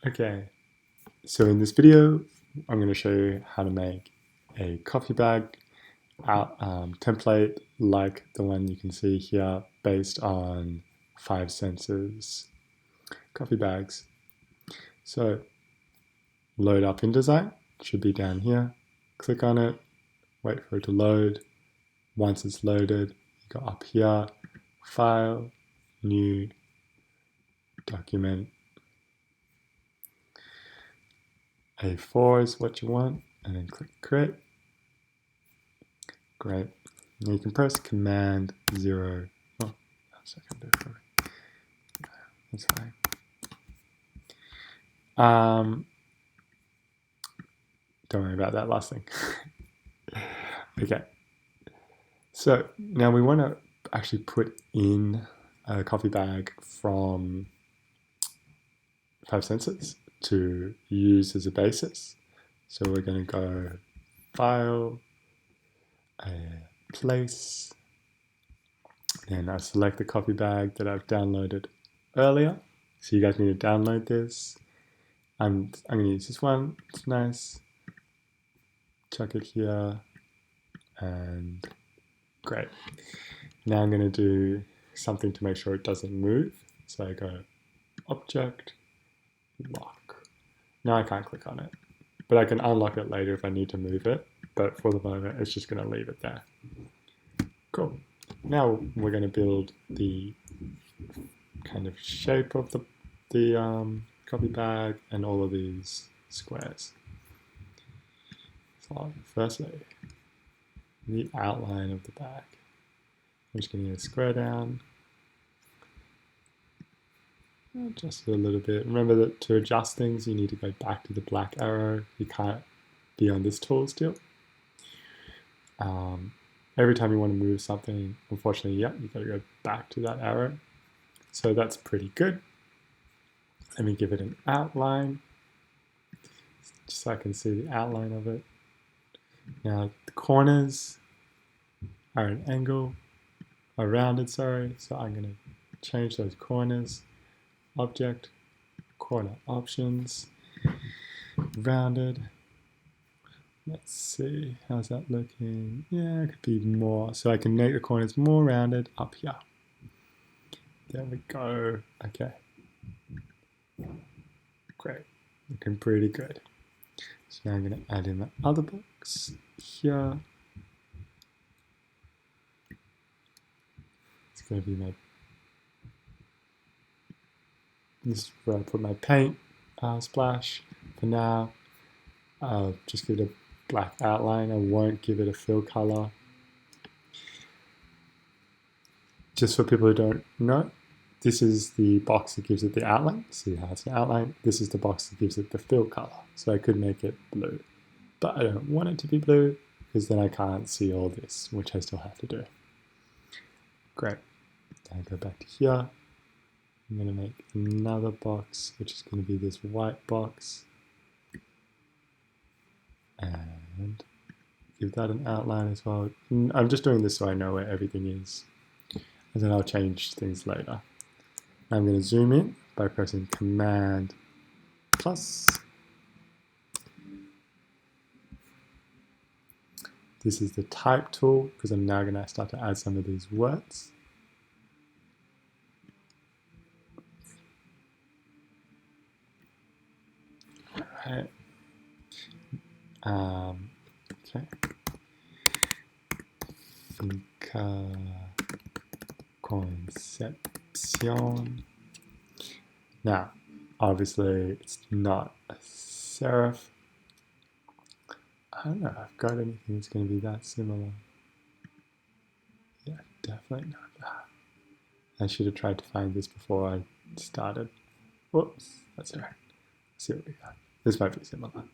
Okay, so in this video, I'm going to show you how to make a coffee bag template like the one you can see here based on 5senses coffee bags. So load up InDesign, it should be down here. Click on it, wait for it to load. Once it's loaded, you go up here, File, New, Document. A4 is what you want, and then click Create. Great. Now you can press Command 0. Oh, that's I can do it for me. That's fine. Don't worry about that last thing. Okay. So now we want to actually put in a coffee bag from 5senses to use as a basis. So we're going to go File, Place, then I select the coffee bag that I've downloaded earlier. So you guys need to download this. I'm going to use this one. It's nice. Chuck it here. And great. Now I'm going to do something to make sure it doesn't move. So I go Object, Lock. Now I can't click on it. But I can unlock it later if I need to move it. But for the moment, it's just going to leave it there. Cool. Now we're going to build the kind of shape of the coffee bag and all of these squares. So firstly, the outline of the bag. I'm just going to square down. Adjust it a little bit. Remember that to adjust things, you need to go back to the black arrow. You can't be on this tool still. Every time you want to move something, unfortunately, you've got to go back to that arrow. So that's pretty good. Let me give it an outline, just so I can see the outline of it. Now the corners are an angle, are rounded, sorry. So I'm going to change those corners. Object, corner options, rounded. Let's see, how's that looking? Yeah, it could be more. So I can make the corners more rounded up here. There we go. Okay. Great. Looking pretty good. So now I'm going to add in the other box here. It's going to be my, this is where I put my paint splash. For now, I'll just give it a black outline. I won't give it a fill color. Just for people who don't know, this is the box that gives it the outline. See how it's an outline? This is the box that gives it the fill color. So I could make it blue, but I don't want it to be blue because then I can't see all this, which I still have to do. Great. Now I go back to here. I'm going to make another box, which is going to be this white box. And give that an outline as well. I'm just doing this so I know where everything is. And then I'll change things later. I'm going to zoom in by pressing Command plus. This is the type tool because I'm now going to start to add some of these words. All right. Okay. Conception. Now, obviously, it's not a serif. I don't know if I've got anything that's going to be that similar. Yeah, definitely not that. I should have tried to find this before I started. Whoops, that's all right. Let's see what we got. This might be similar.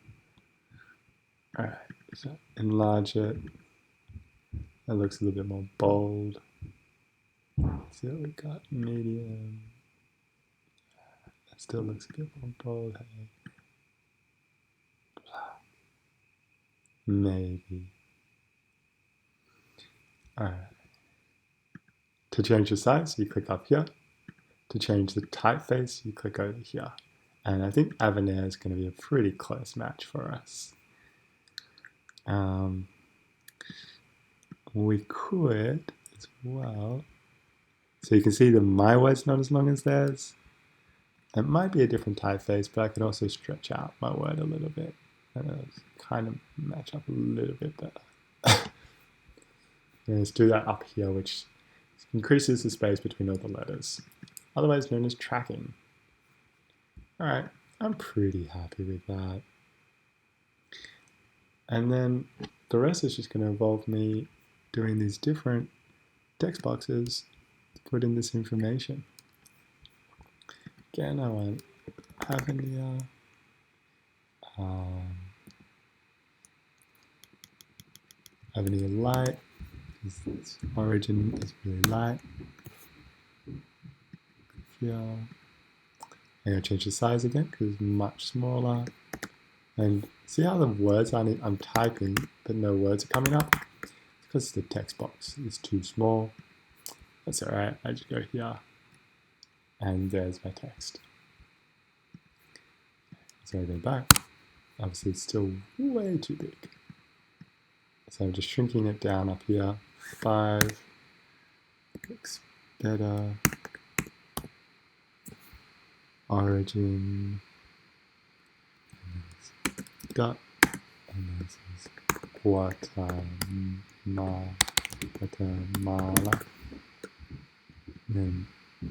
All right, so enlarge it. That looks a little bit more bold. Let's see what we got. Medium. That still looks a bit more bold. Hey. Maybe. All right. To change the size, you click up here. To change the typeface, you click over here. And I think Avenir is going to be a pretty close match for us. We could as well. So you can see that my word's not as long as theirs. It might be a different typeface, but I could also stretch out my word a little bit and kind of match up a little bit better. Let's do that up here, which increases the space between all the letters, otherwise known as tracking. All right, I'm pretty happy with that. And then the rest is just going to involve me doing these different text boxes to put in this information. Again, I want Avenir, Avenir light, because its origin is really light. Here, I'm going to change the size again because it's much smaller. And see how the words I'm typing, but no words are coming up? It's because the text box is too small. That's all right. I just go here, and there's my text. So I go back. Obviously, it's still way too big. So I'm just shrinking it down up here. 5 looks better. Origin. Dot. And this is Guatemala. And then I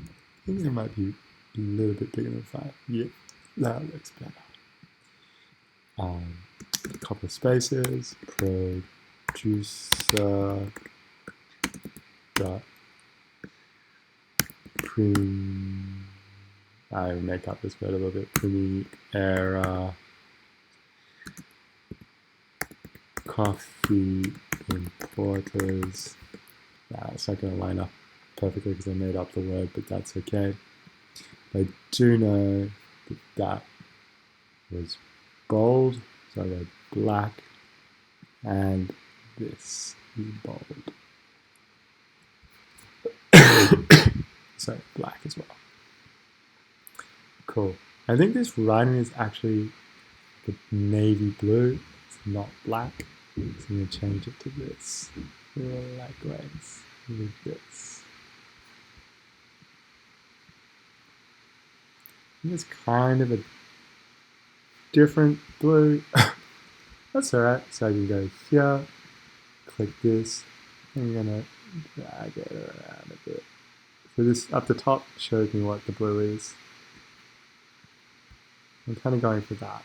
think it might be a little bit bigger than 5. Yep, that looks better. A couple of spaces. Producer dot prim. I make up this word a little bit. Primera coffee importers. Nah, it's not going to line up perfectly because I made up the word, but that's okay. I do know that that was bold, so I wrote black, and this is bold. So black as well. Cool. I think this writing is actually the navy blue. It's not black. So I'm going to change it to this. Likewise with this. And it's kind of a different blue. That's alright. So I can go here, click this, and I'm going to drag it around a bit. So this up the top shows me what the blue is. I'm kind of going for that.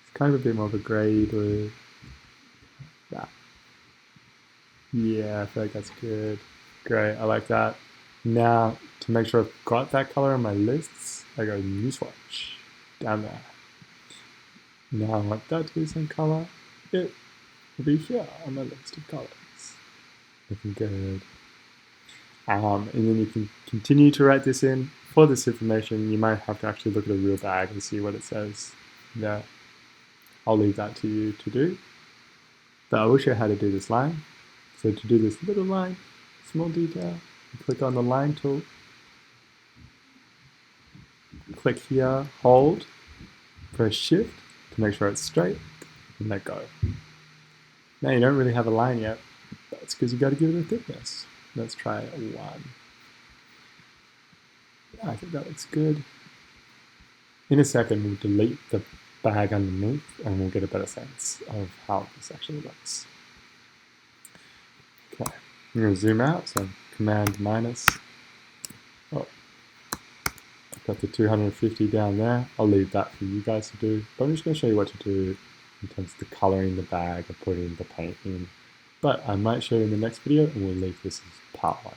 It's kind of a bit more of a grey blue. That. Yeah, I feel like that's good. Great, I like that. Now, to make sure I've got that color in my lists, I go new swatch down there. Now I want that to be the same color. It will be here on my list of colors. Looking good. And then you can continue to write this in. For this information, you might have to actually look at a real bag and see what it says there. I'll leave that to you to do. But I will show you how to do this line. So to do this little line, small detail, click on the line tool. Click here, hold, press shift to make sure it's straight, and let go. Now you don't really have a line yet. That's because you got to give it a thickness. Let's try a 1. I think that looks good. In a second, we'll delete the bag underneath and we'll get a better sense of how this actually looks. Okay, I'm going to zoom out, so Command minus. Oh, I've got the 250 down there. I'll leave that for you guys to do, but I'm just going to show you what to do in terms of the colouring the bag or putting the paint in. But I might show you in the next video, and we'll leave this as part 1.